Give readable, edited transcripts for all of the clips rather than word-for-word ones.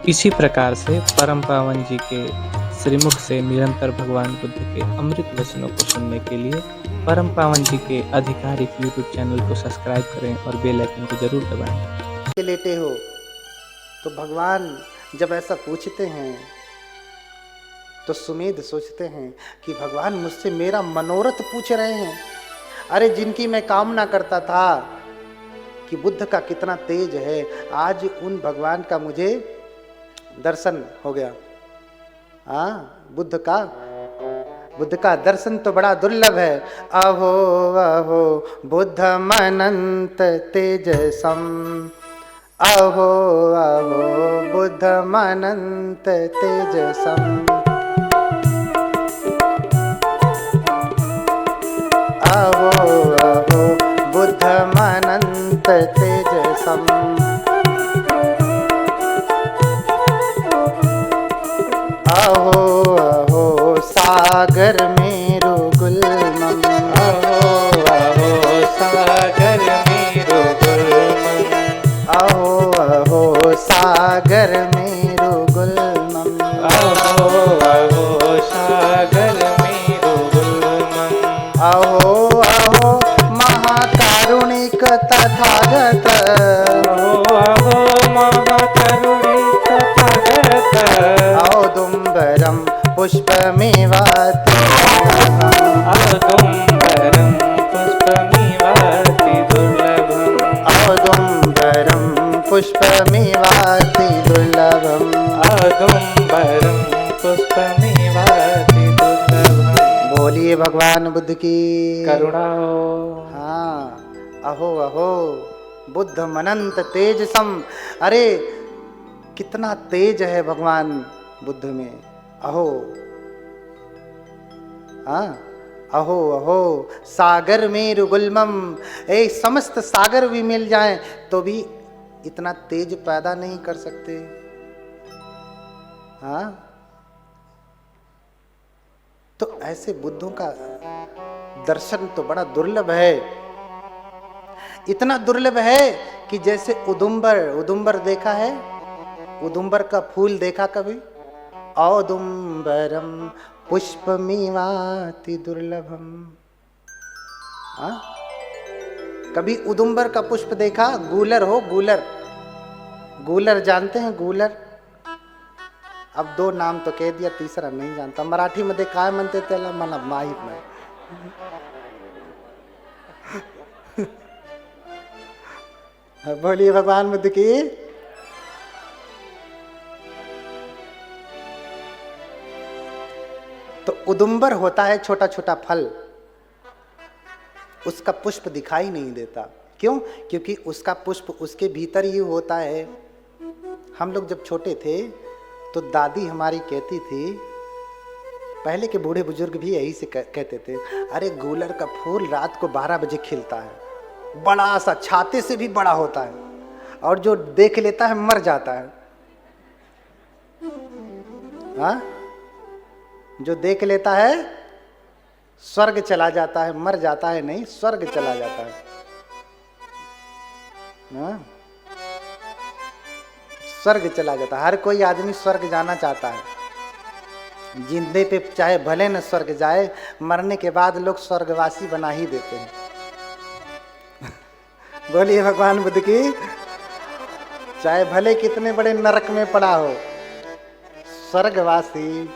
इसी प्रकार से परम पावन जी के श्रीमुख से निरंतर भगवान बुद्ध के अमृत वचनों को सुनने के लिए परम पावन जी के आधिकारिक यूट्यूब चैनल को सब्सक्राइब करें और बेल आइकन को जरूर दबाएं। लेटे हो तो भगवान जब ऐसा पूछते हैं तो सुमेध सोचते हैं कि भगवान मुझसे मेरा मनोरथ पूछ रहे हैं। अरे जिनकी मैं कामना करता था कि बुद्ध का कितना तेज है, आज उन भगवान का मुझे दर्शन हो गया। बुद्ध का दर्शन तो बड़ा दुर्लभ है। अहो अहो बुद्धम अनंत तेजसम, अहो अहो बुद्धम अनंत तेजसम, अहो अहो बुद्धम अनंत तेजसम, अहो अहो सागर मेरु गुल्मम, अहो अहो सागर मेरु गुल्मम, अहो अहो सागर मेरु गुल्मम, अहो अहो सागर मेरु गुल्मम, अहो अहो महाकारुणिक तथागत, अहो महाकरुणिक तथागत, औदुम्बरम पुष्पमेवाति औदुम्बरम पुष्पमिवाति दुर्लभम, औदुम्बरम पुष्पमेवाति दुर्लभम, औदुम्बरम पुष्पमिवाति दुर्लभम। बोलिए भगवान बुद्ध की करुणा हो। हाँ, अहो अहो बुद्धम अनंत तेजसम। अरे कितना तेज है भगवान बुद्ध में। अहो हाँ, अहो अहो सागर मेरु गुल्मम। समस्त सागर भी मिल जाएं तो भी इतना तेज पैदा नहीं कर सकते। हाँ, तो ऐसे बुद्धों का दर्शन तो बड़ा दुर्लभ है। इतना दुर्लभ है कि जैसे उदुम्बर देखा है, उदुम्बर का फूल देखा कभी? औदुम्बरम पुष्पमिवाति दुर्लभम। कभी उदुम्बर का पुष्प देखा? गूलर हो, गूलर जानते हैं? गूलर, अब 2 नाम तो कह दिया, तीसरा नहीं जानता। मराठी मध्ये काय म्हणते त्याला मला माहित नाही। बोलिए भगवान बुद्ध की। तो उदुम्बर होता है छोटा छोटा फल, उसका पुष्प दिखाई नहीं देता। क्यों? क्योंकि उसका पुष्प उसके भीतर ही होता है। हम लोग जब छोटे थे तो दादी हमारी कहती थी, पहले के बूढ़े बुजुर्ग भी यही से कहते थे, अरे गूलर का फूल रात को 12 बजे खिलता है, बड़ा सा, छाते से भी बड़ा होता है, और जो देख लेता है मर जाता है। हाँ, जो देख लेता है स्वर्ग चला जाता है, मर जाता है नहीं, स्वर्ग चला जाता है। हाँ, स्वर्ग चला जाता है। हर कोई आदमी स्वर्ग जाना चाहता है। जिंदे पे चाहे भले न स्वर्ग जाए, मरने के बाद लोग स्वर्गवासी बना ही देते हैं। बोलिए भगवान बुद्ध की। चाहे भले कितने बड़े नरक में पड़ा हो, स्वर्गवासी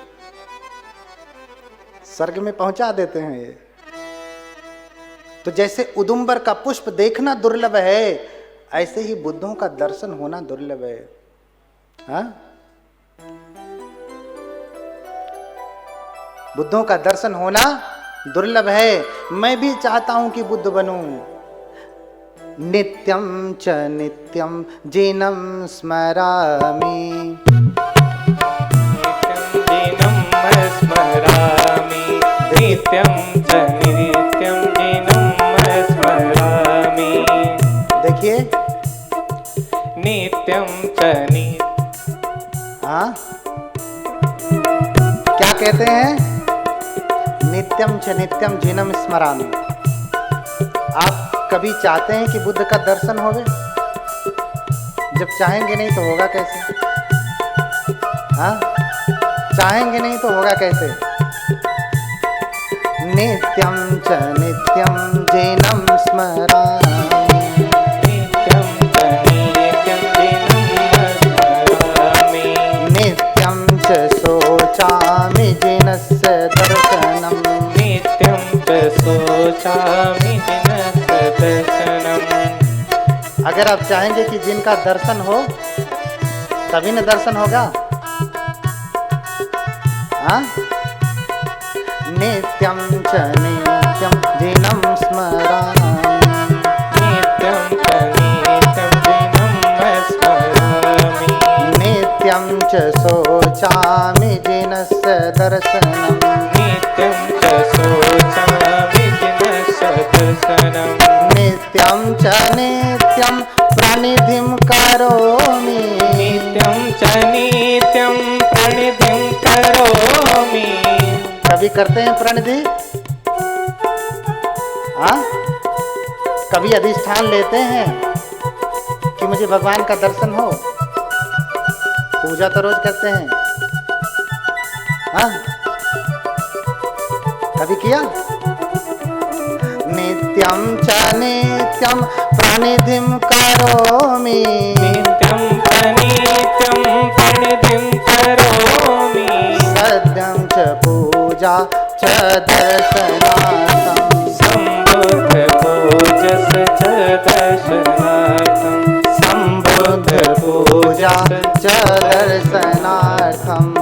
स्वर्ग में पहुंचा देते हैं ये। तो जैसे उदुम्बर का पुष्प देखना दुर्लभ है, ऐसे ही बुद्धों का दर्शन होना दुर्लभ है। हाँ? बुद्धों का दर्शन होना दुर्लभ है। मैं भी चाहता हूं कि बुद्ध बनूं। नित्यं च नित्यं जीनं स्मरामि, नित्यं च नित्यं जीनं स्मरामि। देखिए, नित्यं च हाँ, क्या कहते हैं? नित्यं च नित्यं जीनं स्मरामि। आप कभी चाहते हैं कि बुद्ध का दर्शन होवे? जब चाहेंगे नहीं तो होगा कैसे? हाँ, चाहेंगे नहीं तो होगा कैसे? नित्यं च नित्यं जिनं स्मरामि, नित्यं च नित्यं जिनं स्मरामि, नित्यं च शोचामि जिनस्य दर्शनम्, नित्यं च शोचामि जिनस्य दर्शनम्। अगर आप चाहेंगे कि जिनका दर्शन हो तभी न दर्शन होगा। हाँ, नित्यं च नित्यं जिनं स्मरामि, नित्यं च नित्यं जिनं स्मरामि, नित्यं च शोचामि जिनस्य दर्शनम्, नित्यं च शोचामि जिनस्य दर्शनम्, नित्यं च नित्यं प्रणिधिं करोमि, नित्यं च नित्यं प्रणिधिं करोमि। कभी करते हैं प्रणिधि? हाँ, कभी अधिष्ठान लेते हैं कि मुझे भगवान का दर्शन हो? पूजा तो रोज करते हैं। हाँ, कभी किया? नित्यं च नित्यं प्रणिधिं करोमि, नित्यं च नित्यं प्रणिधिं करोमि, सद्यं च पूजा च दर्शनार्थं, सम्बुद्ध पूजस च दर्शनार्थं, सम्बुद्ध पूजा च दर्शनार्थं।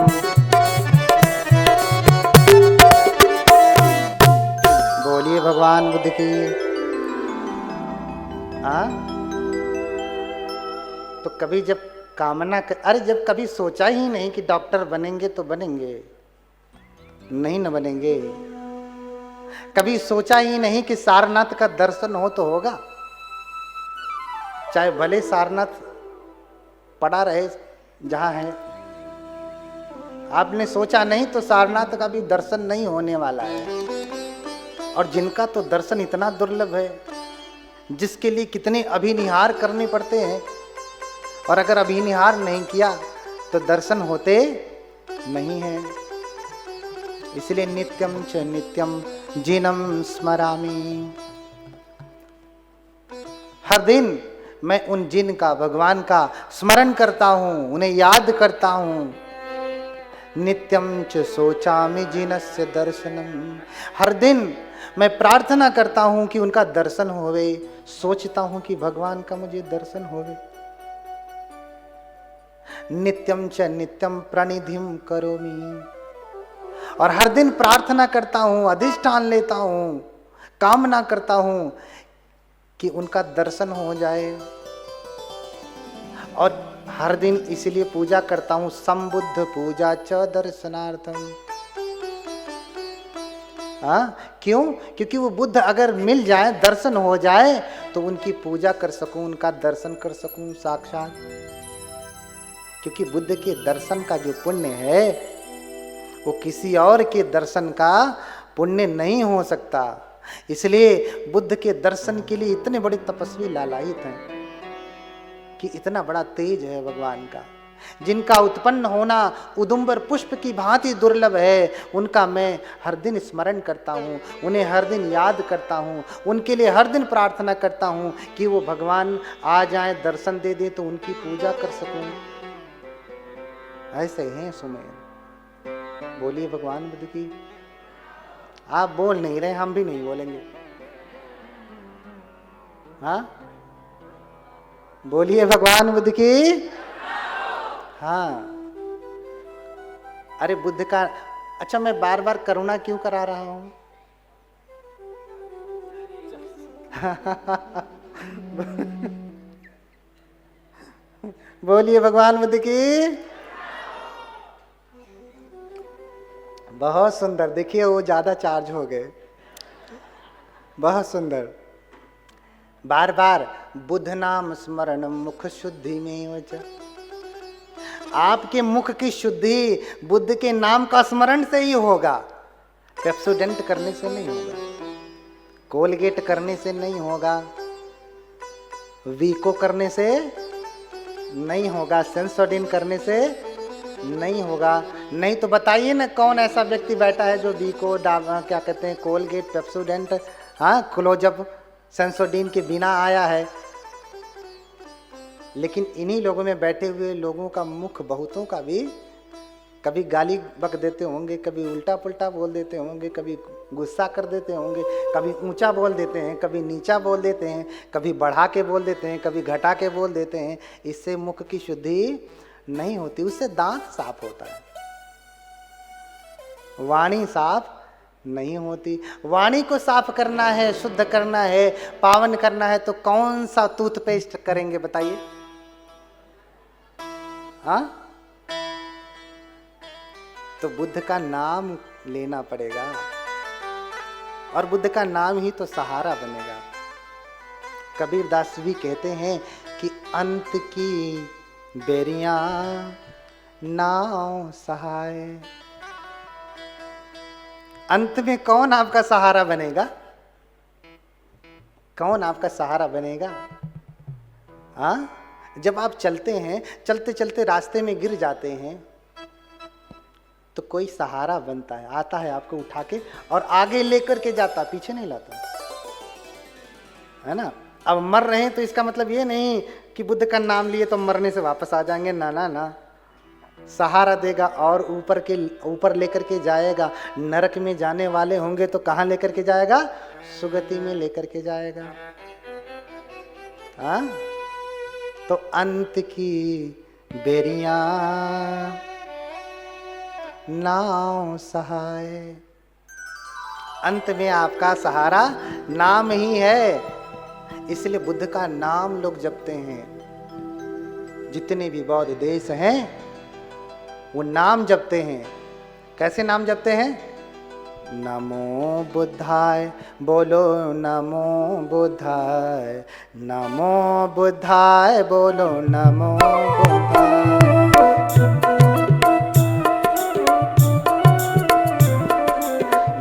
बोलिए भगवान बुद्ध की। हाँ, तो कभी जब कामना कर, अरे जब कभी सोचा ही नहीं कि डॉक्टर बनेंगे तो बनेंगे, नहीं न बनेंगे। कभी सोचा ही नहीं कि सारनाथ का दर्शन हो तो होगा, चाहे भले सारनाथ पड़ा रहे जहां है। आपने सोचा नहीं तो सारनाथ का भी दर्शन नहीं होने वाला है। और जिनका तो दर्शन इतना दुर्लभ है, जिसके लिए कितने अभिनिहार करने पड़ते हैं, और अगर अभिनिहार नहीं किया तो दर्शन होते नहीं हैं। इसलिए नित्यं च नित्यं जिनं स्मरामि, हर दिन मैं उन जिन का, भगवान का स्मरण करता हूं, उन्हें याद करता हूं। नित्यं च शोचामि जिनस्य दर्शनम, हर दिन मैं प्रार्थना करता हूं कि उनका दर्शन होवे, सोचता हूं कि भगवान का मुझे दर्शन होवे। नित्यं च नित्यं प्रणिधिं करोमि, और हर दिन प्रार्थना करता हूं, अधिष्ठान लेता हूं, कामना करता हूं कि उनका दर्शन हो जाए। और हर दिन इसलिए पूजा करता हूं, संबुद्ध पूजा च दर्शनार्थम। हाँ, क्यों? क्योंकि वो बुद्ध अगर मिल जाए, दर्शन हो जाए, तो उनकी पूजा कर सकूं, उनका दर्शन कर सकूं साक्षात। क्योंकि बुद्ध के दर्शन का जो पुण्य है, वो किसी और के दर्शन का पुण्य नहीं हो सकता। इसलिए बुद्ध के दर्शन के लिए इतने बड़े तपस्वी लालायित हैं कि इतना बड़ा तेज है भगवान का। जिनका उत्पन्न होना उदुम्बर पुष्प की भांति दुर्लभ है, उनका मैं हर दिन स्मरण करता हूँ, उन्हें हर दिन याद करता हूँ, उनके लिए हर दिन प्रार्थना करता हूँ कि वो भगवान आ जाएं, दर्शन दे दें तो उनकी पूजा कर सकूं। ऐसे हैं सुमेर। बोलिए भगवान बुद्ध की। आप बोल नहीं रहे, हम भी नहीं बोलेंगे। हाँ, बोलिए भगवान बुद्ध की। हाँ, अरे बुद्ध का, अच्छा मैं बार बार करुणा क्यों करा रहा हूं? बोलिए भगवान बुद्ध की। बहुत सुंदर, देखिए वो ज्यादा चार्ज हो गए। बहुत सुंदर। बार बार बुद्ध नाम स्मरण मुख शुद्धि में वच। आपके मुख की शुद्धि बुद्ध के नाम का स्मरण से ही होगा, पेप्सोडेंट करने से नहीं होगा, कोलगेट करने से नहीं होगा, वीको करने से नहीं होगा, सेंसोडिन करने से नहीं होगा। नहीं तो बताइए ना कौन ऐसा व्यक्ति बैठा है जो बीको क्या कहते हैं कोलगेट पेप्सोडेंट हाँ क्लोजअप सेंसोडीन के बिना आया है। लेकिन इन्हीं लोगों में बैठे हुए लोगों का मुख बहुतों का भी कभी गाली बक देते होंगे, कभी उल्टा पुल्टा बोल देते होंगे, कभी गुस्सा कर देते होंगे, कभी ऊंचा बोल देते हैं, कभी नीचा बोल देते हैं, कभी बढ़ा के बोल देते हैं, कभी घटा के बोल देते हैं। इससे मुख की शुद्धि नहीं होती, उससे दांत साफ होता है, वाणी साफ नहीं होती। वाणी को साफ करना है, शुद्ध करना है, पावन करना है तो कौन सा टूथपेस्ट करेंगे बताइए? हाँ, तो बुद्ध का नाम लेना पड़ेगा और बुद्ध का नाम ही तो सहारा बनेगा। कबीर दास भी कहते हैं कि अंत की बेरियां नाव सहाय। अंत में कौन आपका सहारा बनेगा? कौन आपका सहारा बनेगा? हाँ, जब आप चलते हैं, चलते चलते रास्ते में गिर जाते हैं तो कोई सहारा बनता है, आता है आपको उठा के और आगे लेकर के जाता, पीछे नहीं लाता, है ना। अब मर रहे हैं तो इसका मतलब ये नहीं कि बुद्ध का नाम लिए तो मरने से वापस आ जाएंगे, ना ना ना। सहारा देगा और ऊपर लेकर के जाएगा। नरक में जाने वाले होंगे तो कहाँ लेकर के जाएगा? सुगति में लेकर के जाएगा। हाँ, तो अंत की बेरियां नाव सहाय। अंत में आपका सहारा नाम ही है, इसलिए बुद्ध का नाम लोग जपते हैं। जितने भी बौद्ध देश हैं वो नाम जपते हैं। कैसे नाम जपते हैं? नमो बुद्धाय, बोलो नमो बुद्धाय, नमो बुद्धाय, बोलो नमो बुद्धाय।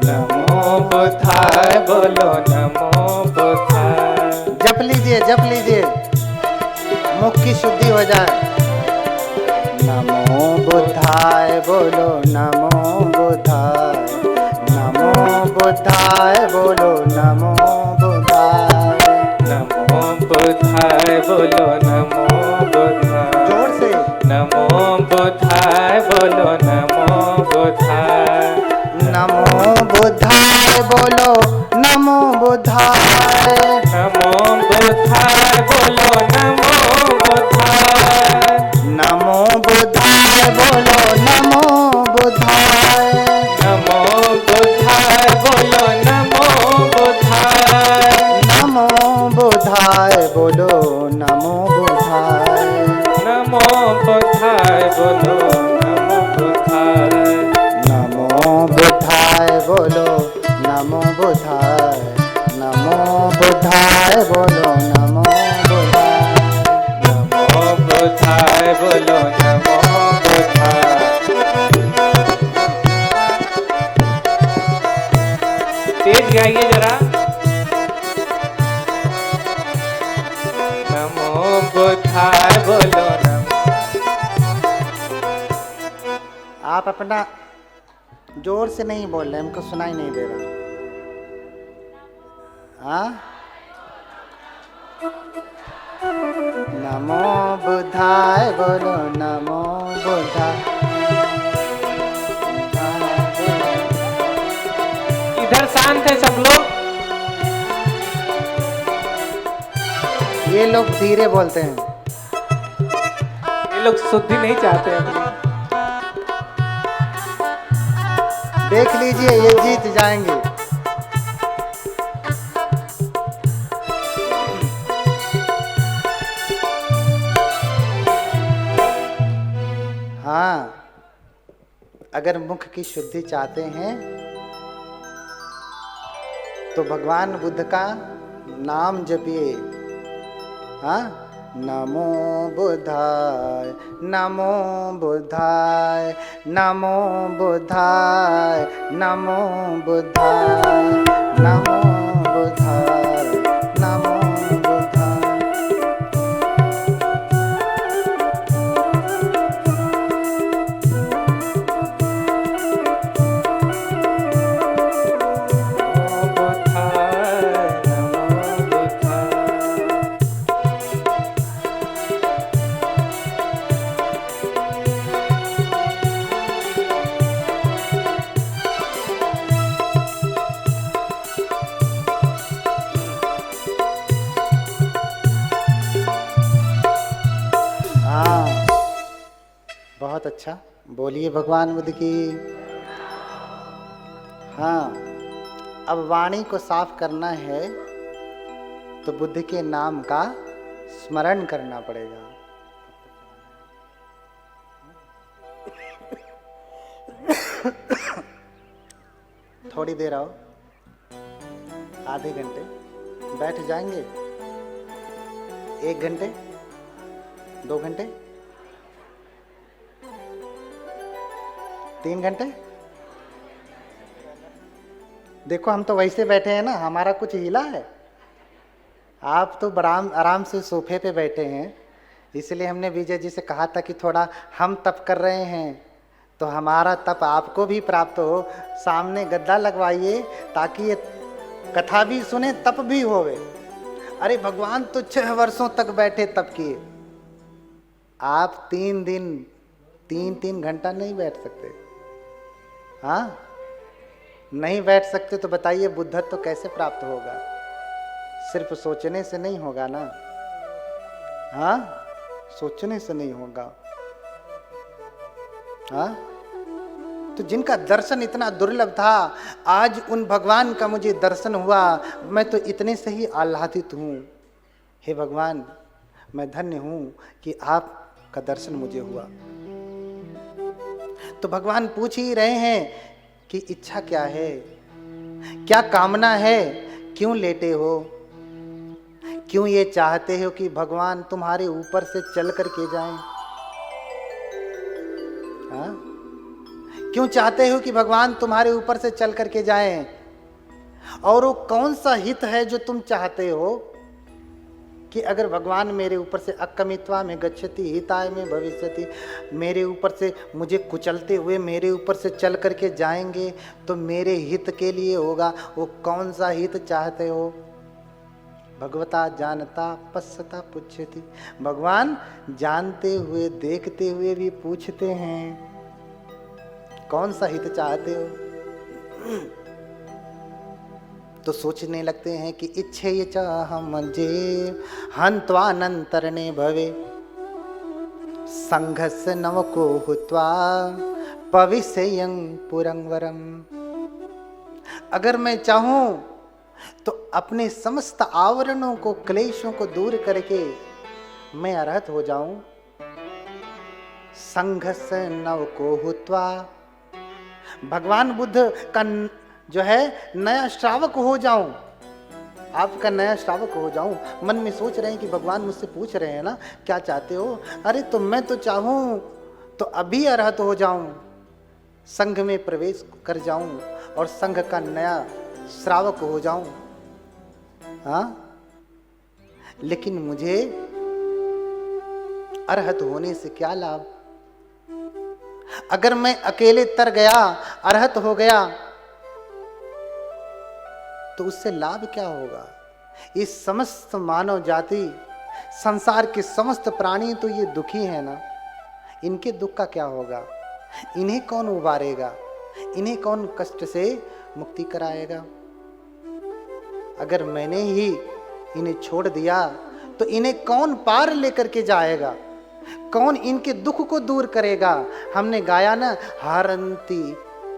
नमो बुद्धाय, बोलो नमो बुद्धाय। जप लीजिए, मुख की शुद्धि हो जाए। नमो बुद्धाय, बोलो नमो बुद्धाय, नमो बुद्धाय, बोलो नमो बुद्धाय, नमो बुद्धाय, बोलो नमो बुद्धाय। जोर से नमो बुद्धाय, बोलो नमो बुद्धाय। नमो बुद्धाय, बोलो नमो बुद्धाय, नमो बुद्धाय, बोलो नमो बुद्धाय। नमो बुद्धाय, बोलो नमो बुद्धाय, नमो बुद्धाय, बोलो नमो बुद्धाय। नमो बुद्धाय, बोलो नमो बुद्धाय, नमो बुद्धाय, बोलो नमो बुद्धाय। नमो बुद्धाय, बोलो नमो बुद्धाय, नमो बुद्धाय, बोलो नमो बुद्धाय, नमो बुद्धाय, बोलो नमो बुद्धाय। तेज गाइए जरा। नमो बुद्धाय, बोलो नमो। आप अपना जोर से नहीं बोल रहे, हमको सुनाई नहीं दे रहा। हाँ, नमो बुद्धाय, बोलो नमो बुद्धाय। इधर शांत है सब लोग। ये लोग धीरे बोलते हैं। ये लोग शुद्धि नहीं चाहते अपनी। देख लीजिए, ये जीत जाएंगे। हाँ, अगर मुख की शुद्धि चाहते हैं तो भगवान बुद्ध का नाम जपिए। हाँ, नमो बुद्धाय, नमो बुद्धाय, नमो बुद्धाय, नमो बुद्धाय, नमो बुद्धाय, नमो बुद्धाय। बहुत अच्छा, बोलिए भगवान बुद्ध की। हाँ, अब वाणी को साफ करना है तो बुद्ध के नाम का स्मरण करना पड़ेगा। थोड़ी देर आओ, आधे घंटे बैठ जाएंगे, 1 घंटे, 2 घंटे, 3 घंटे। देखो हम तो वैसे बैठे हैं ना, हमारा कुछ हिला है। आप तो आराम से सोफे पे बैठे हैं, इसलिए हमने विजय जी से कहा था कि थोड़ा हम तप कर रहे हैं तो हमारा तप आपको भी प्राप्त हो। सामने गद्दा लगवाइए ताकि ये कथा भी सुने, तप भी होवे। अरे भगवान तो 6 वर्षों तक बैठे तप किए, आप 3 दिन 3-3 घंटा नहीं बैठ सकते। हाँ, नहीं बैठ सकते तो बताइए बुद्धत्व तो कैसे प्राप्त होगा? सिर्फ सोचने से नहीं होगा ना। हाँ, सोचने से नहीं होगा। हाँ, तो जिनका दर्शन इतना दुर्लभ था, आज उन भगवान का मुझे दर्शन हुआ, मैं तो इतने से ही आह्लादित हूँ। हे भगवान, मैं धन्य हूँ कि आपका दर्शन मुझे हुआ। तो भगवान पूछ ही रहे हैं कि इच्छा क्या है, क्या कामना है, क्यों लेटे हो, क्यों ये चाहते हो कि भगवान तुम्हारे ऊपर से चल करके जाएं? हाँ? क्यों चाहते हो कि भगवान तुम्हारे ऊपर से चल करके जाएं? और वो कौन सा हित है जो तुम चाहते हो कि अगर भगवान मेरे ऊपर से अकमित्वा में गच्छति हिताय में भविष्यति, मेरे ऊपर से मुझे कुचलते हुए मेरे ऊपर से चल करके जाएंगे तो मेरे हित के लिए होगा। वो कौन सा हित चाहते हो? भगवता जानता पश्यता पुच्छति, भगवान जानते हुए देखते हुए भी पूछते हैं कौन सा हित चाहते हो। तो सोचने लगते हैं कि इच्छे ये चाहम जे हन्त्वानंतरणे भवे संघस नवको हुत्वा पविसेयं पुरंवरम। अगर मैं चाहूं तो अपने समस्त आवरणों को, क्लेशों को दूर करके मैं अरहत हो जाऊं। संघस नवको हुत्वा, भगवान बुद्ध का जो है नया श्रावक हो जाऊं, आपका नया श्रावक हो जाऊं। मन में सोच रहे हैं कि भगवान मुझसे पूछ रहे हैं ना क्या चाहते हो। अरे तो मैं तो चाहूं तो अभी अरहत हो जाऊं, संघ में प्रवेश कर जाऊं और संघ का नया श्रावक हो जाऊं। हाँ, लेकिन मुझे अरहत होने से क्या लाभ? अगर मैं अकेले तर गया, अरहत हो गया, तो उससे लाभ क्या होगा? इस समस्त मानव जाति, संसार के समस्त प्राणी तो ये दुखी है ना, इनके दुख का क्या होगा? इन्हें कौन उबारेगा? इन्हें कौन कष्ट से मुक्ति कराएगा? अगर मैंने ही इन्हें छोड़ दिया तो इन्हें कौन पार लेकर के जाएगा? कौन इनके दुख को दूर करेगा? हमने गाया ना, हरंती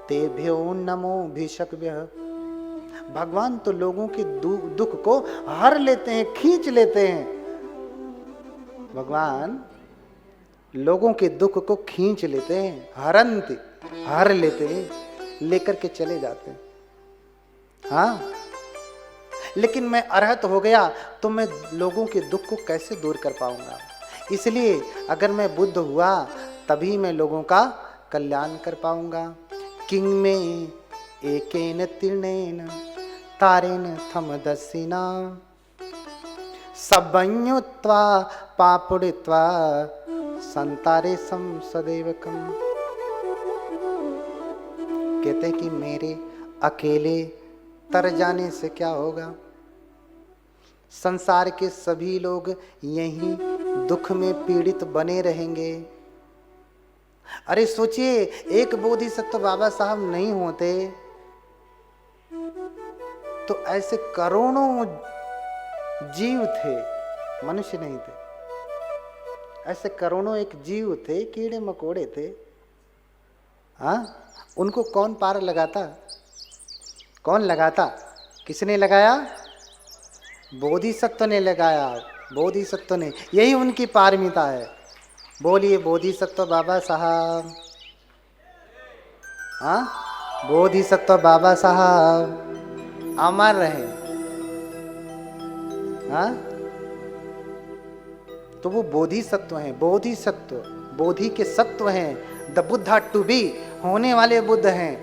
तेभ्यो नमो भिषक्भ्यः। भगवान तो लोगों के दुख को हर लेते हैं, खींच लेते हैं। भगवान लोगों के दुख को खींच लेते हैं, हरंती, हर लेते हैं, लेकर के चले जाते हैं। हाँ, लेकिन मैं अरहत हो गया तो मैं लोगों के दुख को कैसे दूर कर पाऊंगा? इसलिए अगर मैं बुद्ध हुआ तभी मैं लोगों का कल्याण कर पाऊंगा। किंग में एकेन तीर्णेन तारेन थमदसिना सबन्युत्वा पापुड़ित्वा संतारे सम सदैवकम। कहते हैं कि मेरे अकेले तर जाने से क्या होगा? संसार के सभी लोग यही दुख में पीड़ित बने रहेंगे। अरे सोचिए, एक बोधिसत्व बाबा साहब नहीं होते तो ऐसे करोड़ों जीव थे, मनुष्य नहीं थे। ऐसे करोड़ों एक जीव थे, कीड़े मकोड़े थे। हाँ, उनको कौन पार लगाता? कौन लगाता? किसने लगाया? बोधिसत्व ने लगाया। बोधिसत्व ने, यही उनकी पारमिता है। बोलिए बोधिसत्व बाबा साहब। हाँ, बोधिसत्व बाबा साहब अमर रहे। हाँ, तो वो बोधिसत्व हैं। बोधिसत्व, बोधि के सत्व हैं। द बुद्धा टू बी, होने वाले बुद्ध हैं।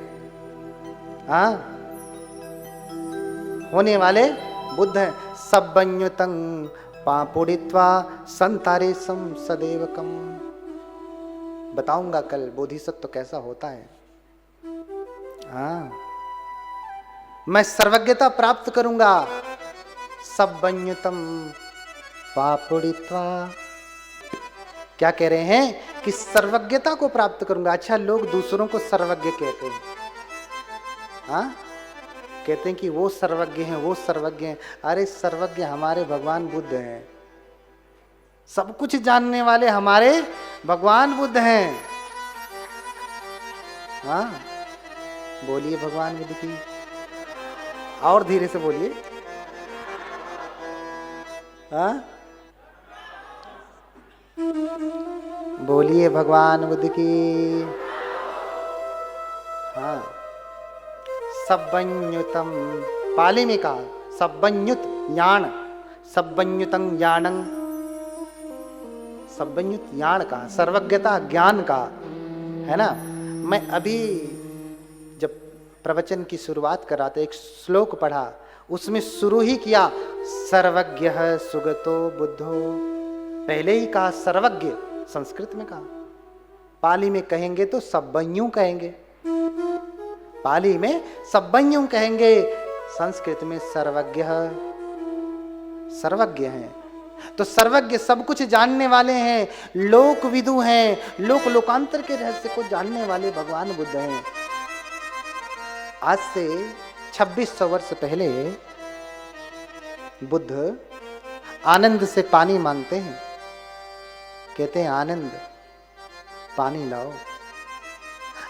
हाँ, होने वाले बुद्ध हैं। सब्बन्युतं पापुड़ित्वा संतारे सम सदेवकम। बताऊंगा कल बोधिसत्व कैसा होता है। हाँ, मैं सर्वज्ञता प्राप्त करूंगा। सब्बन्युतम पापुड़ित्वा, क्या कह रहे हैं कि सर्वज्ञता को प्राप्त करूंगा। अच्छा, लोग दूसरों को सर्वज्ञ कहते हैं। हाँ, कहते हैं कि वो सर्वज्ञ हैं, वो सर्वज्ञ हैं। अरे सर्वज्ञ हमारे भगवान बुद्ध हैं। सब कुछ जानने वाले हमारे भगवान बुद्ध हैं। हाँ, बोलिए भगवान बुद्ध की। और धीरे से बोलिए। हाँ, बोलिए भगवान बुद्ध की। हाँ, सब्बन्युतम, पाली में कहा सब्बन्युत याण, सब्बन्युतं याणं, सब्बन्युत याण का सर्वज्ञता ज्ञान का है ना। मैं अभी जब प्रवचन की शुरुआत कर रहा था, एक श्लोक पढ़ा, उसमें शुरू ही किया सर्वज्ञः सुगतो बुद्धो। पहले ही कहा सर्वज्ञ, संस्कृत में कहा। पाली में कहेंगे तो सब्बन्यु कहेंगे, पाली में सब्बन्यु कहेंगे, संस्कृत में सर्वज्ञ, सर्वज्ञ हैं। तो सर्वज्ञ सब कुछ जानने वाले हैं, लोकविदु हैं, लोक लोकांतर के रहस्य को जानने वाले भगवान बुद्ध हैं। आज से 2600 वर्ष पहले बुद्ध आनंद से पानी मांगते हैं। कहते हैं आनंद पानी लाओ।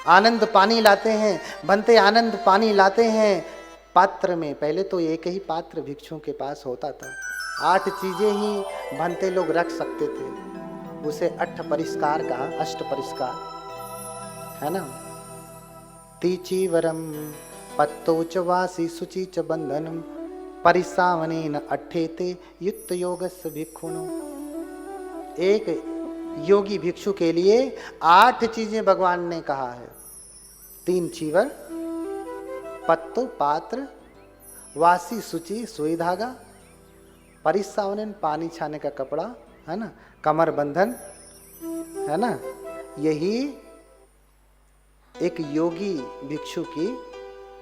आनंद पानी लाते हैं। बनते आनंद पानी लाते हैं पात्र में। पहले तो एक ही पात्र भिक्षुओं के पास होता था। 8 चीजें ही बनते लोग रख सकते थे। उसे 8 परिष्कार कहा, अष्ट परिष्कार है ना। तीची वरम पत्तो च वासी शुचि च बंधनम परिसावनेन अट्ठेते युक्त योगस्य भिक्षुनो। एक योगी भिक्षु के लिए 8 चीजें भगवान ने कहा है। 3 चीवर, पत्तो पात्र, वासी शुचि सुई धागा, परिसावनेन पानी छाने का कपड़ा है ना, कमर बंधन है ना। यही एक योगी भिक्षु की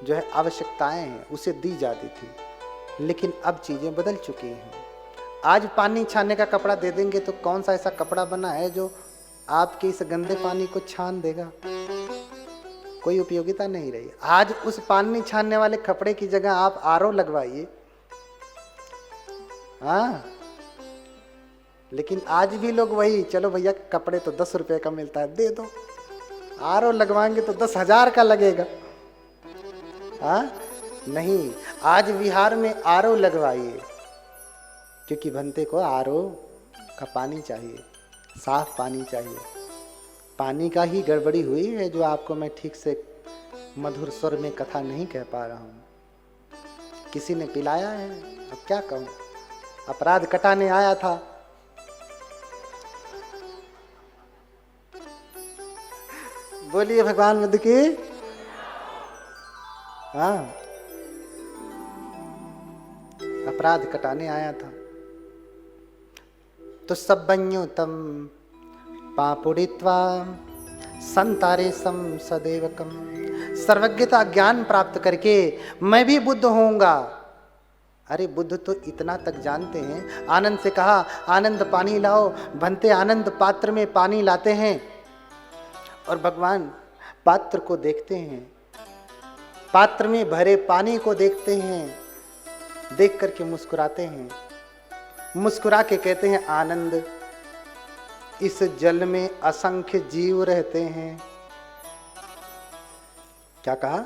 जो है आवश्यकताएं हैं, उसे दी जाती थी। लेकिन अब चीजें बदल चुकी हैं। आज पानी छानने का कपड़ा दे देंगे तो कौन सा ऐसा कपड़ा बना है जो आपके इस गंदे पानी को छान देगा? कोई उपयोगिता नहीं रही। आज उस पानी छानने वाले कपड़े की जगह आप आरओ लगवाइए। हाँ, लेकिन आज भी लोग वही, चलो भैया कपड़े तो 10 रुपए का मिलता है, दे दो। आरओ लगवाएंगे तो 10,000 का लगेगा। हाँ, नहीं, आज बिहार में आरओ लगवाइए, क्योंकि बनते को आरओ का पानी चाहिए, साफ पानी चाहिए। पानी का ही गड़बड़ी हुई है जो आपको मैं ठीक से मधुर स्वर में कथा नहीं कह पा रहा हूँ। किसी ने पिलाया है, अब क्या कहूँ। अपराध कटाने आया था, बोलिए भगवान बुद्ध की। हाँ, अपराध कटाने आया था। तो सब्बन्युतम पापुड़ित्वा संतारे सम सदेवकम। सर्वज्ञता ज्ञान प्राप्त करके मैं भी बुद्ध होऊंगा। अरे बुद्ध तो इतना तक जानते हैं। आनंद से कहा आनंद पानी लाओ। बनते आनंद पात्र में पानी लाते हैं और भगवान पात्र को देखते हैं, पात्र में भरे पानी को देखते हैं, देख करके मुस्कुराते हैं। मुस्कुरा के कहते हैं आनंद, इस जल में असंख्य जीव रहते हैं। क्या कहा?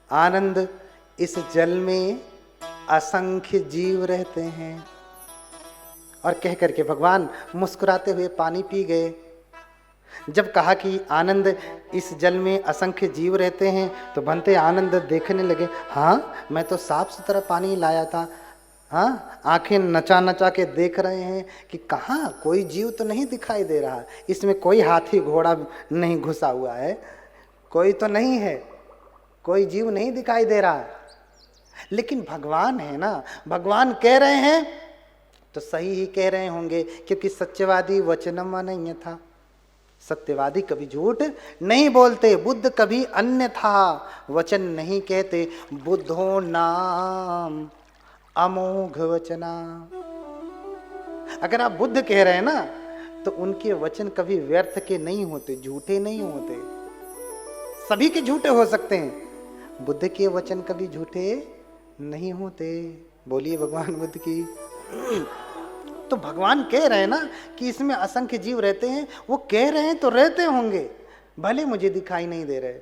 आनंद इस जल में असंख्य जीव रहते हैं। और कह करके भगवान मुस्कुराते हुए पानी पी गए। जब कहा कि आनंद इस जल में असंख्य जीव रहते हैं तो बनते आनंद देखने लगे। हाँ, मैं तो साफ सुथरा पानी लाया था। हाँ, आंखें नचा नचा के देख रहे हैं कि कहाँ कोई जीव तो नहीं दिखाई दे रहा, इसमें कोई हाथी घोड़ा नहीं घुसा हुआ है, कोई तो नहीं है, कोई जीव नहीं दिखाई दे रहा। लेकिन भगवान है ना, भगवान कह रहे हैं तो सही ही कह रहे होंगे, क्योंकि सत्यवादी वचनम अनन्य था। सत्यवादी कभी झूठ नहीं बोलते, बुद्ध कभी अन्य था वचन नहीं कहते। बुद्धो नाम अमोघ वचना। अगर आप बुद्ध कह रहे हैं ना तो उनके वचन कभी व्यर्थ के नहीं होते, झूठे नहीं होते। सभी के झूठे हो सकते हैं, बुद्ध के वचन कभी झूठे नहीं होते। बोलिए भगवान बुद्ध की। तो भगवान कह रहे हैं ना कि इसमें असंख्य जीव रहते हैं, वो कह रहे हैं तो रहते होंगे, भले मुझे दिखाई नहीं दे रहे।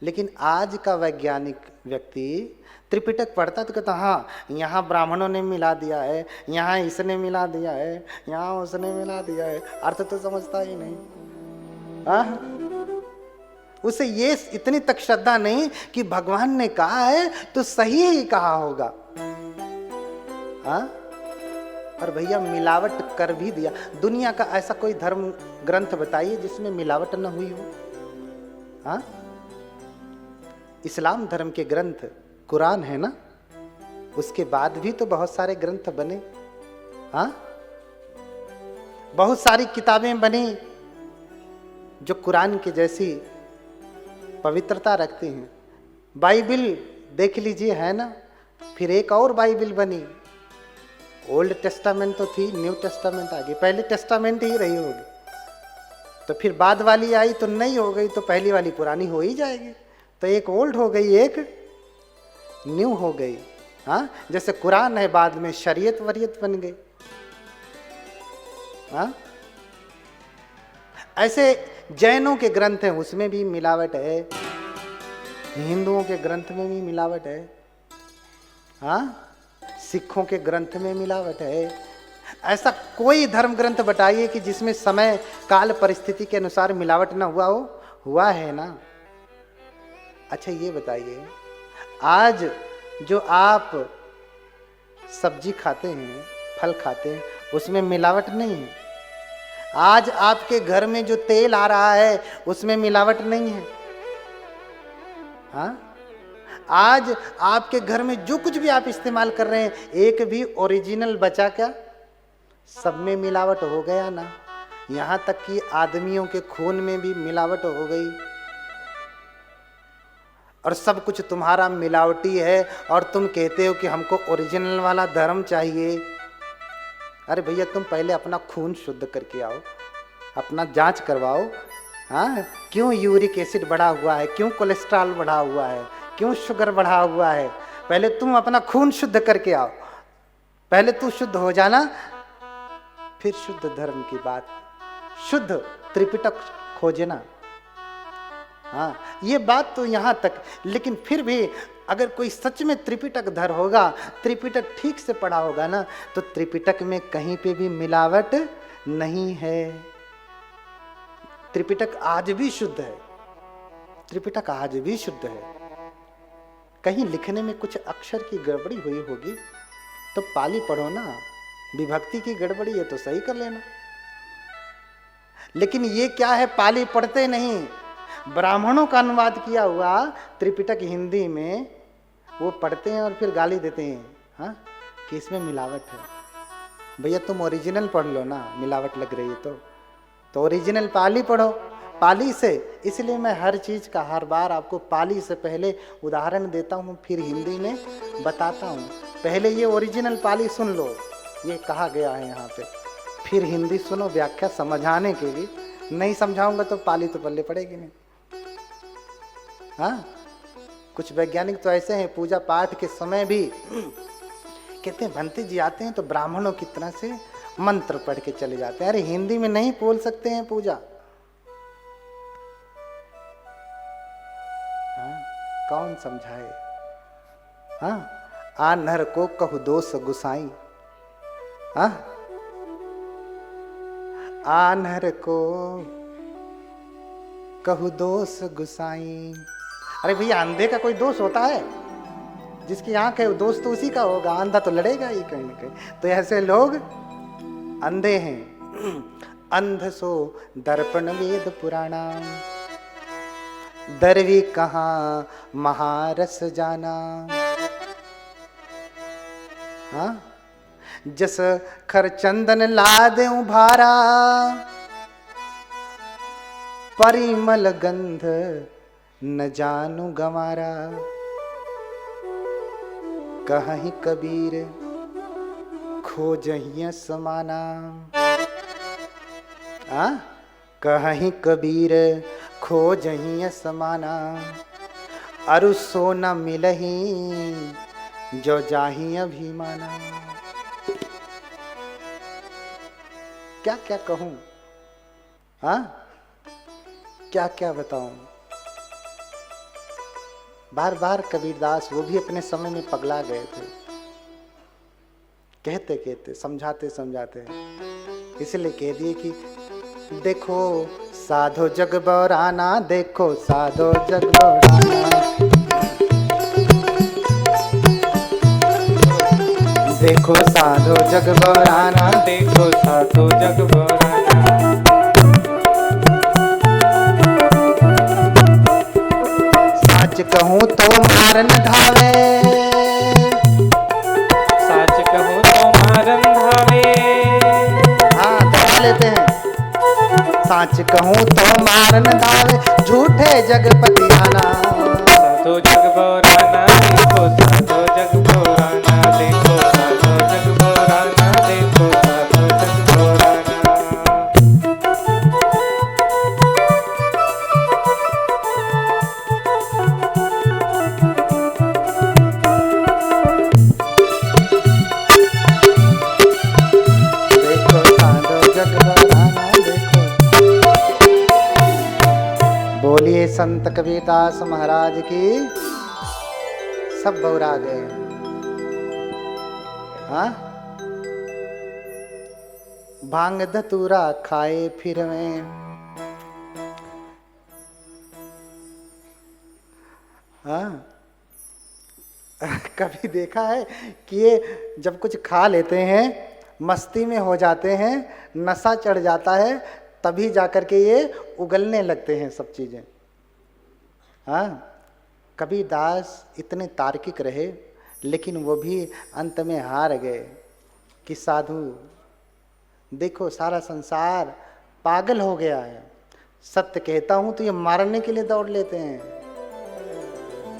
लेकिन आज का वैज्ञानिक व्यक्ति त्रिपिटक पढ़ता तो कहता हाँ, यहाँ ब्राह्मणों ने मिला दिया है, यहाँ इसने मिला दिया है, यहाँ उसने मिला दिया है, अर्थ तो समझता ही नहीं। उसे ये इतनी तक श्रद्धा नहीं कि भगवान ने कहा है तो सही ही कहा होगा। और भैया मिलावट कर भी दिया। दुनिया का ऐसा कोई धर्म ग्रंथ बताइए जिसमें मिलावट न हुई हो। हाँ, इस्लाम धर्म के ग्रंथ कुरान है ना, उसके बाद भी तो बहुत सारे ग्रंथ बने। हाँ, बहुत सारी किताबें बनी जो कुरान के जैसी पवित्रता रखती हैं। बाइबिल देख लीजिए, है ना, फिर एक और बाइबिल बनी। ओल्ड टेस्टामेंट तो थी, न्यू टेस्टामेंट आ गई, पहले टेस्टामेंट ही रही होगी, तो फिर बाद वाली आई तो नई हो गई, तो पहली वाली पुरानी हो ही जाएगी। तो एक ओल्ड हो गई, एक न्यू हो गई। हाँ, जैसे कुरान है, बाद में शरीयत वरीयत बन गई। हाँ, ऐसे जैनों के ग्रंथ हैं, उसमें भी मिलावट है, हिंदुओं के ग्रंथ में भी मिलावट है। हाँ, सिखों के ग्रंथ में मिलावट है। ऐसा कोई धर्म ग्रंथ बताइए कि जिसमें समय काल परिस्थिति के अनुसार मिलावट ना हुआ हो। हुआ है ना। अच्छा ये बताइए, आज जो आप सब्जी खाते हैं, फल खाते हैं, उसमें मिलावट नहीं है। आज आपके घर में जो तेल आ रहा है उसमें मिलावट नहीं है। हाँ, आज आपके घर में जो कुछ भी आप इस्तेमाल कर रहे हैं, एक भी ओरिजिनल बचा क्या? सब में मिलावट हो गया ना। यहां तक कि आदमियों के खून में भी मिलावट हो गई, और सब कुछ तुम्हारा मिलावटी है, और तुम कहते हो कि हमको ओरिजिनल वाला धर्म चाहिए। अरे भैया, तुम पहले अपना खून शुद्ध करके आओ, अपना जांच करवाओ। हाँ, क्यों यूरिक एसिड बढ़ा हुआ है, क्यों कोलेस्ट्रॉल बढ़ा हुआ है, क्यों शुगर बढ़ा हुआ है? पहले तुम अपना खून शुद्ध करके आओ, पहले तू शुद्ध हो जाना, फिर शुद्ध धर्म की बात, शुद्ध त्रिपिटक खोजना। हाँ, ये बात तो यहां तक। लेकिन फिर भी अगर कोई सच में त्रिपिटक धर होगा, त्रिपिटक ठीक से पढ़ा होगा ना, तो त्रिपिटक में कहीं पे भी मिलावट नहीं है। त्रिपिटक आज भी शुद्ध है, त्रिपिटक आज भी शुद्ध है। कहीं लिखने में कुछ अक्षर की गड़बड़ी हुई होगी तो पाली पढ़ो ना, विभक्ति की गड़बड़ी है तो सही कर लेना। लेकिन ये क्या है, पाली पढ़ते नहीं, ब्राह्मणों का अनुवाद किया हुआ त्रिपिटक हिंदी में वो पढ़ते हैं और फिर गाली देते हैं। हाँ, कि इसमें मिलावट है। भैया तुम ओरिजिनल पढ़ लो ना, मिलावट लग रही है तो ओरिजिनल पाली पढ़ो, पाली से। इसलिए मैं हर चीज़ का हर बार आपको पाली से पहले उदाहरण देता हूँ, फिर हिंदी में बताता हूँ। पहले ये ओरिजिनल पाली सुन लो, ये कहा गया है यहाँ पे, फिर हिंदी सुनो व्याख्या समझाने के लिए। नहीं समझाऊंगा तो पाली तो पल्ले पड़ेगी नहीं। हाँ, कुछ वैज्ञानिक तो ऐसे हैं, पूजा पाठ के समय भी कहते हैं भंते जी आते हैं तो ब्राह्मणों की तरह से मंत्र पढ़ के चले जाते हैं। अरे हिंदी में नहीं बोल सकते हैं पूजा? हाँ? कौन समझाए? हाँ, आ नर को कहु दोष गुसाई। हाँ, आ नर को कहु दोष गुसाई। अरे भैया, अंधे का कोई दोष होता है? जिसकी आंख है वो दोष तो उसी का होगा, अंधा तो लड़ेगा ही कहीं ना कहीं। तो ऐसे लोग अंधे हैं। अंध सो दर्पण वेद पुराणा, दरवी कहाँ महारस जाना। हाँ, जस खर चंदन लादे भारा, परिमल गंध न जानू गमारा। कहीं कबीर खोजहिया समाना। कहीं कबीर खोजहिया समाना, अरु सो न मिलही जो जाही अभिमाना। क्या क्या कहूं? हाँ, क्या क्या बताऊं? बार बार कबीरदास वो भी अपने समय में पगला गए थे, कहते कहते, समझाते समझाते, इसलिए कह दिए कि देखो साधो जग बौराना, देखो साधो जग बौराना, देखो साधो जग बौराना, देखो साधो जग बौराना। साच कहूँ तो मारन धावे, साच कहूँ तो मारन धावे। हाँ, दबा लेते हैं। साच कहूँ तो मारन धावे, झूठे जगपति आना। साधो जग बौराना, देखो साधो जग बौराना, देखो साधो जग बौराना, देखो साधो जग बौराना। देखो साधो जग बौराना, देखो। बोलिए संत कबीरदास महाराज की। सब बौरा गए। हाँ, भांग धतूरा खाए फिर में। हाँ, कभी देखा है कि ये जब कुछ खा लेते हैं, मस्ती में हो जाते हैं, नशा चढ़ जाता है, तभी जाकर के ये उगलने लगते हैं सब चीज़ें। हाँ, कबीरदास इतने तार्किक रहे, लेकिन वो भी अंत में हार गए कि साधु देखो सारा संसार पागल हो गया है, सत्य कहता हूँ तो ये मारने के लिए दौड़ लेते हैं।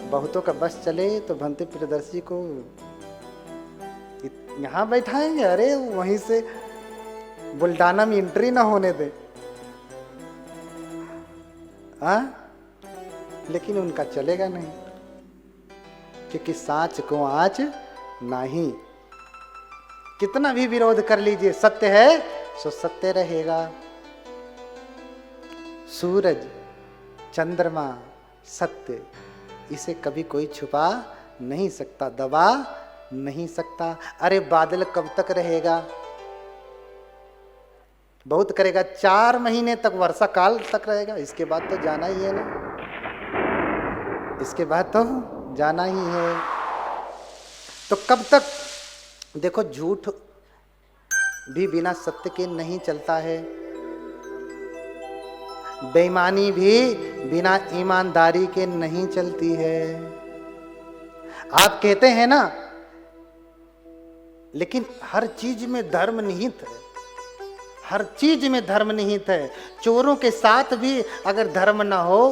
बहुतों का बस चले तो भंते प्रियदर्शी को यहाँ बैठाएंगे, अरे वहीं से बुल्डाना में एंट्री ना होने दे। हाँ, लेकिन उनका चलेगा नहीं, क्योंकि साच को आँच नहीं। कितना भी विरोध कर लीजिए, सत्य है सो सत्य रहेगा। सूरज, चंद्रमा, सत्य, इसे कभी कोई छुपा नहीं सकता, दबा नहीं सकता। अरे बादल कब तक रहेगा? बहुत करेगा, 4 महीने तक, वर्षा काल तक रहेगा, इसके बाद तो जाना ही है ना, इसके बाद तो जाना ही है। तो कब तक? देखो, झूठ भी बिना सत्य के नहीं चलता है, बेईमानी भी बिना ईमानदारी के नहीं चलती है। आप कहते हैं ना, लेकिन हर चीज में धर्म निहित है, हर चीज में धर्म निहित है। चोरों के साथ भी अगर धर्म ना हो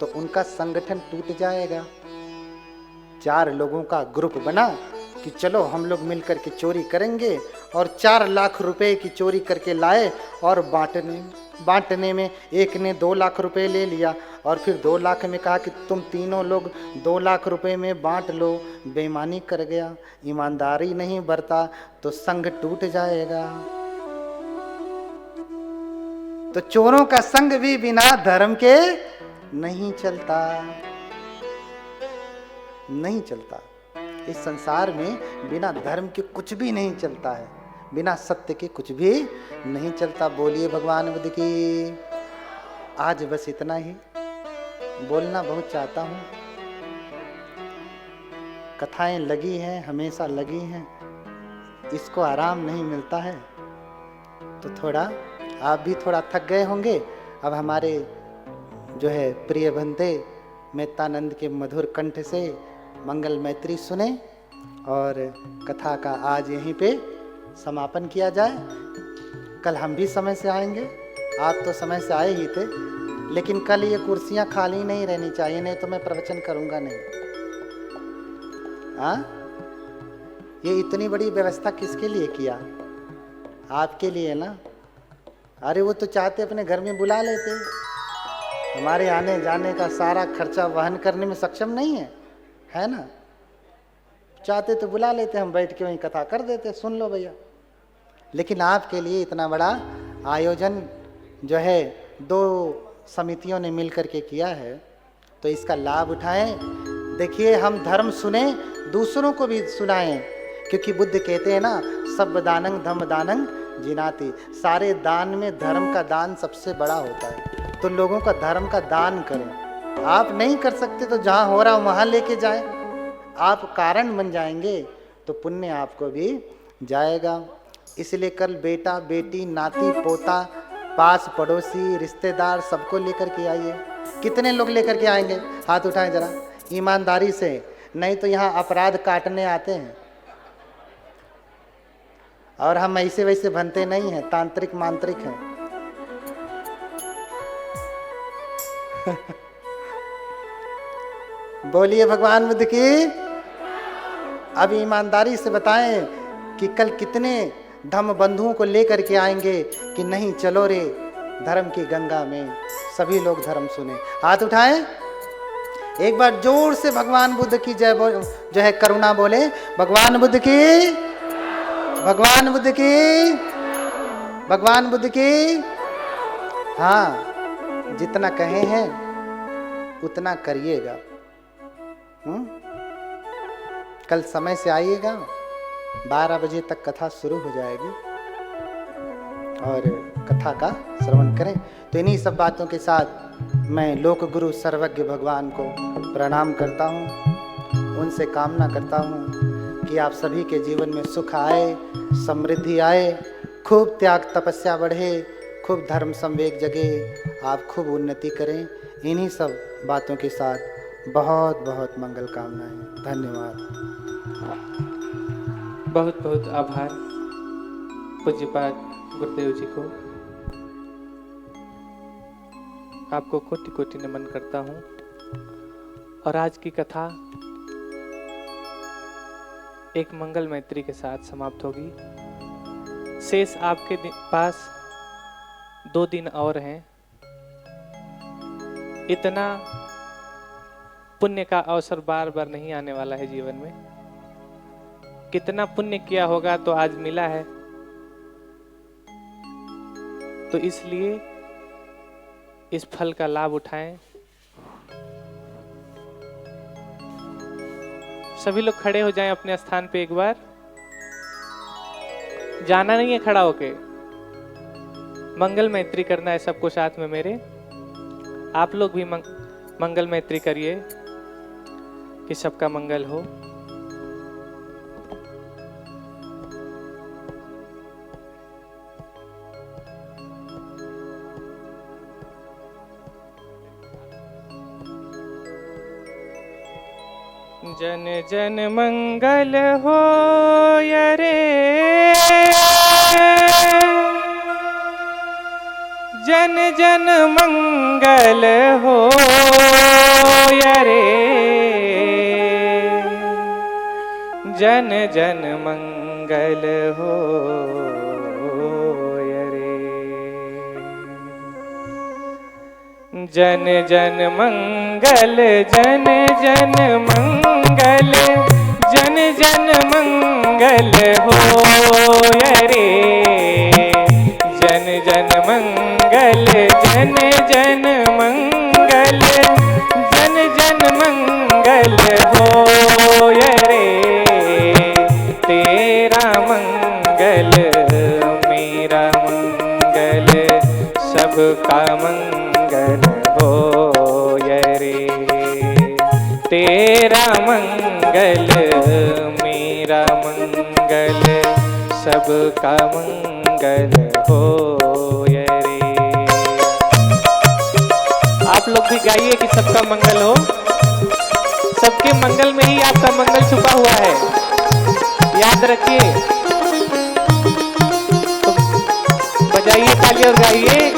तो उनका संगठन टूट जाएगा। 4 लोगों का ग्रुप बना कि चलो हम लोग मिलकर के चोरी करेंगे, और 4 लाख रुपए की चोरी करके लाए और बांटने बांटने में एक ने 2 लाख रुपए ले लिया और फिर 2 लाख में कहा कि तुम तीनों लोग 2 लाख रुपए में बांट लो। बेईमानी कर गया, ईमानदारी नहीं बरता तो संग टूट जाएगा। तो चोरों का संग भी बिना धर्म के नहीं चलता, नहीं चलता। इस संसार में बिना धर्म के कुछ भी नहीं चलता है, बिना सत्य के कुछ भी नहीं चलता। बोलिए भगवान बुद्ध की। आज बस इतना ही, बोलना बहुत चाहता हूँ। कथाएं लगी हैं, हमेशा लगी हैं, इसको आराम नहीं मिलता है। तो थोड़ा आप भी थोड़ा थक गए होंगे। अब हमारे जो है प्रिय बंदे मेहतानंद के मधुर कंठ से मंगल मैत्री सुने और कथा का आज यहीं पे समापन किया जाए। कल हम भी समय से आएंगे, आप तो समय से आए ही थे, लेकिन कल ये कुर्सियां खाली नहीं रहनी चाहिए, नहीं तो मैं प्रवचन करूंगा नहीं। हाँ, ये इतनी बड़ी व्यवस्था किसके लिए किया? आपके लिए ना। अरे वो तो चाहते अपने घर में बुला लेते, हमारे आने जाने का सारा खर्चा वहन करने में सक्षम नहीं है ना। चाहते तो बुला लेते, हम बैठ के वहीं कथा कर देते, सुन लो भैया। लेकिन आपके लिए इतना बड़ा आयोजन जो है 2 समितियों ने मिलकर के किया है, तो इसका लाभ उठाएं। देखिए, हम धर्म सुने, दूसरों को भी सुनाएं, क्योंकि बुद्ध कहते हैं ना, सब दानंग धम्म दानंग जिनाति। सारे दान में धर्म का दान सबसे बड़ा होता है। तो लोगों का धर्म का दान करें। आप नहीं कर सकते तो जहाँ हो रहा वहाँ लेके जाएं। आप कारण बन जाएंगे तो पुण्य आपको भी जाएगा। इसलिए कल बेटा बेटी नाती पोता पास पड़ोसी रिश्तेदार सबको लेकर के आइए। कितने लोग लेकर के आएंगे? हाथ उठाएं जरा ईमानदारी से, नहीं तो यहाँ अपराध काटने आते हैं। और हम ऐसे वैसे बनते नहीं हैं, तांत्रिक मांत्रिक हैं। बोलिए भगवान बुद्ध की। अब ईमानदारी से बताएं कि कल कितने धम्म बंधुओं को लेकर के आएंगे कि नहीं चलो रे धर्म की गंगा में। सभी लोग धर्म सुने, हाथ उठाएं। एक बार जोर से भगवान बुद्ध की जय जो है करुणा बोले। भगवान बुद्ध की, भगवान बुद्ध की, भगवान बुद्ध की। हाँ, जितना कहे हैं उतना करिएगा। कल समय से आइएगा, 12 बजे तक कथा शुरू हो जाएगी और कथा का श्रवण करें। तो इन्हीं सब बातों के साथ मैं लोक गुरु सर्वज्ञ भगवान को प्रणाम करता हूँ। उनसे कामना करता हूँ कि आप सभी के जीवन में सुख आए, समृद्धि आए, खूब त्याग तपस्या बढ़े, खूब धर्म संवेग जगे, आप खूब उन्नति करें। इन्हीं सब बातों के साथ बहुत बहुत मंगल कामनाएं। धन्यवाद। बहुत बहुत आभार पूज्यपाद गुरुदेव जी को। आपको कोटि कोटि नमन करता हूँ। और आज की कथा एक मंगल मैत्री के साथ समाप्त होगी। शेष आपके पास 2 दिन और हैं। इतना पुण्य का अवसर बार बार नहीं आने वाला है जीवन में। कितना पुण्य किया होगा तो आज मिला है। तो इसलिए इस फल का लाभ उठाएं। सभी लोग खड़े हो जाएं अपने स्थान पे। एक बार जाना नहीं है, खड़ा होके मंगल मैत्री करना है सबको साथ में मेरे। आप लोग भी मंगल मैत्री करिए कि सबका मंगल हो। जन जन मंगल हो रे, जन जन मंगल हो रे, जन जन मंगल हो रे। जन जन मंगल जन जन मंगल जन जन मंगल होय रे। जन जन मंगल जन जन मंगल जन जन मंगल होय रे। तेरा मंगल मेरा मंगल सबका मंगल होय रे। तेरा मंगल मेरा मंगल सबका मंगल होय रे। आप लोग भी गाइए कि सबका मंगल हो। सबके मंगल में ही आपका मंगल छुपा हुआ है, याद रखिए। तो बजाइए ताली और गाइए।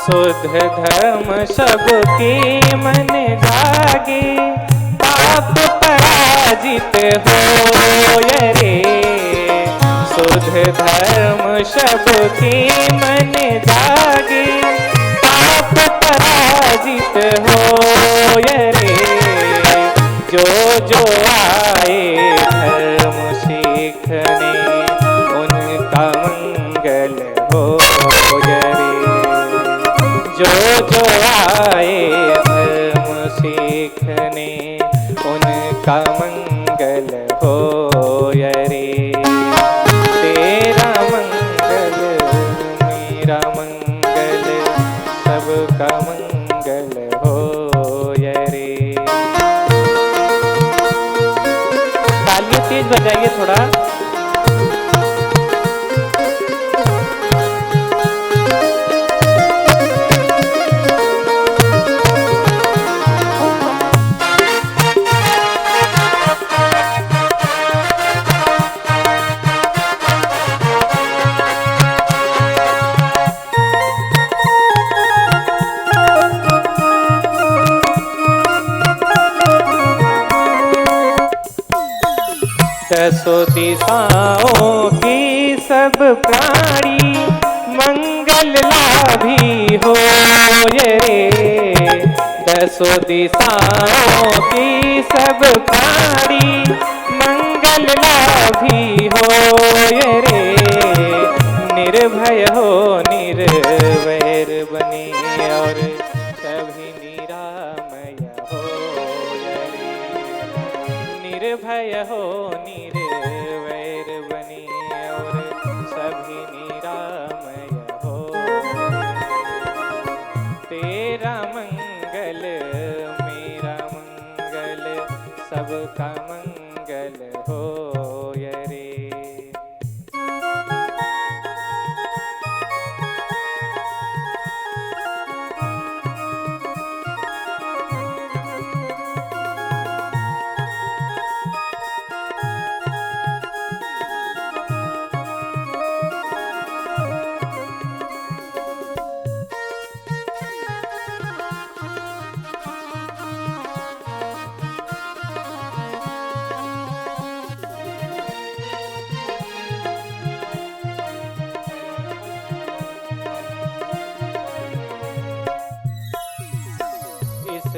शुद्ध धर्म सबके मन जागे, पाप पराजित होय रे। शुद्ध धर्म सबके मन जागे, पाप पराजित होय रे। जो जो आए धर्म सीखने उनका मंगल होय रे। जो जो आए धर्म सीखने उनका मंगल होय रे। तेरा मंगल मेरा मंगल सबका मंगल होय रे। तालियां तेज बजाइए थोड़ा। दसों दिशाओं की सब प्राणी मंगल लाभी होय रे। दसों दिशाओं की सब प्राणी मंगल लाभी होय रे। निर्भय हो निर्वैर बने और सभी निरामय होय रे। निर्भय हो निर्वैर बने और सभी निरामय हो। तेरा मंगल मेरा मंगल सबका मंगल होय रे।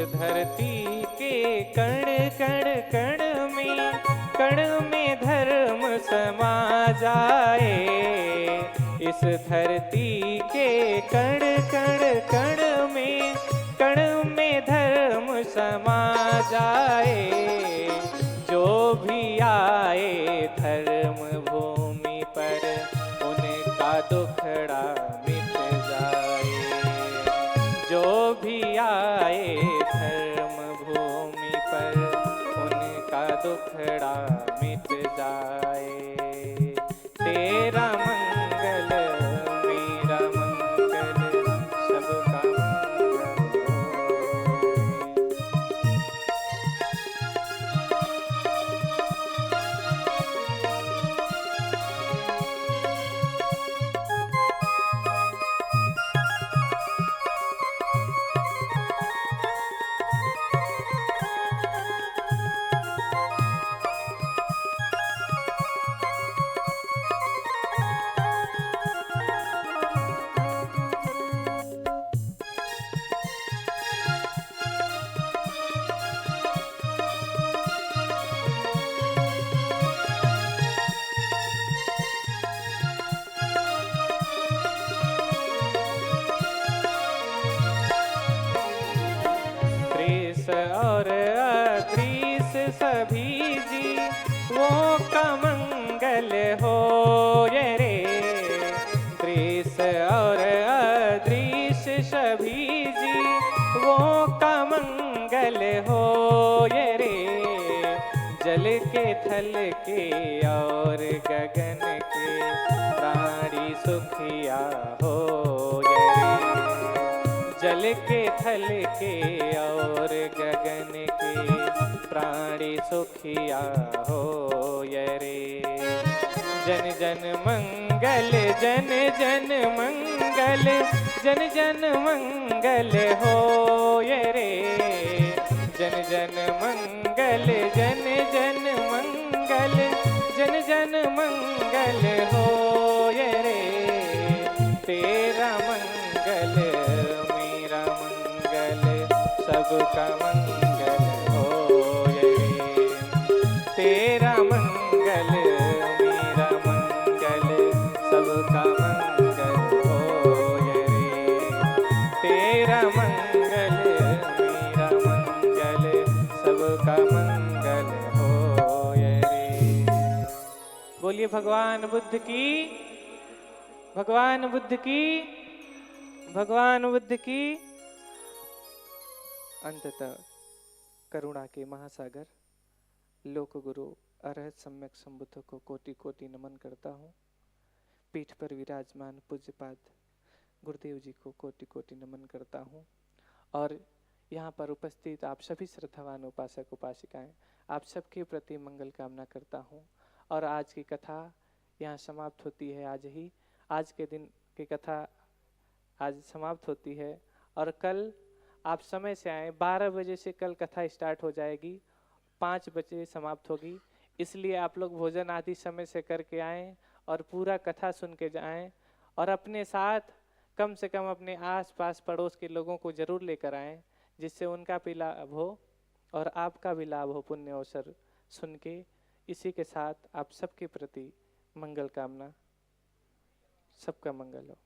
धरती के कण कण कण में धर्म समा जाए। इस धरती के कण कण में धर्म समा जाए। जो भी आए धर्म भूमि पर उनका दुखड़ा मिट जाए। जो भी आए धर्म भूमि पर उनका दुखड़ा मिट जाए। तेरा मंगल मेरा मंगल सबका मंगल होय। सभी जी वो का मंगल हो ये रे। दृश्य और अदृश्य सभी जी वो का मंगल हो ये रे। जल के थल के और गगन के प्राणी सुखिया हो ये रे। जल के थल के और गगन के प्राणी सुखिया हो ये रे। जन जन मंगल जन जन मंगल जन जन मंगल हो ये रे। जन जन मंगल जन जन मंगल जन जन मंगल हो ये रे। तेरा मंगल मेरा मंगल सबका मंगल हो ये रे। तेरा मंगल मेरा मंगल सबका मंगल हो ये रे। तेरा मंगल मेरा मंगल सबका मंगल हो ये रे। बोलिए भगवान बुद्ध की, भगवान बुद्ध की, भगवान बुद्ध की। अंततः करुणा के महासागर लोक गुरु अरहत सम्यक संबुद्ध को कोटि कोटि नमन करता हूँ। पीठ पर विराजमान पूज्यपाद गुरुदेव जी को कोटि कोटि नमन करता हूँ। और यहाँ पर उपस्थित आप सभी श्रद्धावान उपासक उपासिकाएं, आप सबके प्रति मंगल कामना करता हूँ। और आज की कथा यहाँ समाप्त होती है। आज के दिन की कथा आज समाप्त होती है। और कल आप समय से आए, 12 बजे से कल कथा स्टार्ट हो जाएगी, 5 बजे समाप्त होगी। इसलिए आप लोग भोजन आदि समय से करके आएँ और पूरा कथा सुन के जाएँ। और अपने साथ कम से कम अपने आस पास पड़ोस के लोगों को जरूर लेकर आएँ, जिससे उनका भी लाभ हो और आपका भी लाभ हो पुण्य अवसर सुन के। इसी के साथ आप सबके प्रति मंगल कामना, सबका मंगल हो।